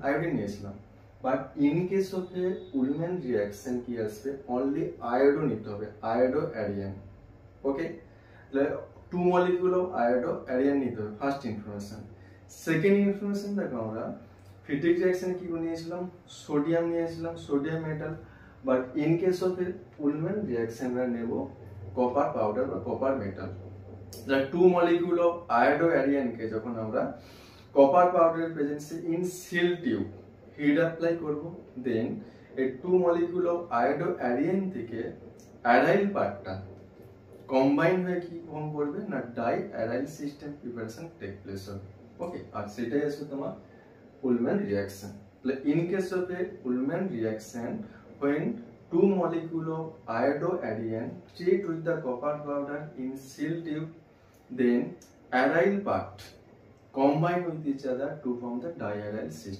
iodine নিয়েছিলাম, but in case of a Ullmann reaction কি আসবে, অনলি আয়োডো নিতে হবে, আয়োডো অ্যারিয়ান। ওকে, তাহলে 2 মলিকিউল অফ আয়োডো অ্যারিয়ান নিতে হবে, ফার্স্ট ইনফরমেশন। সেকেন্ড ইনফরমেশন দেখো, আমরা ফিটিক রিয়াকশন কি নিয়েছিলাম, সোডিয়াম নিয়েছিলাম, sodium metal, but in case of a Ullmann reaction আমরা নেব কপার পাউডার বা copper metal. 2 molecule of iodo অ্যারিয়ানকে যখন আমরা কপার পাউডারের প্রেজেন্সে in seal tube heat apply করব, দেন এই 2 মলিকিউল অফ আয়োডো অ্যারিয়ান থেকে অ্যারাইল পার্টটা কম্বাইন হয়ে কি ফর্ম করবে না, di aryl system preparation take place হবে। ওকে, আর সেটাই আসবে তোমার উলম্যান রিয়াকশন। তাহলে in case of a Ullmann reaction when 2 molecule of iodoarian treat with the copper powder in seal tube, then aryl part combine with each other to form the diaryl system.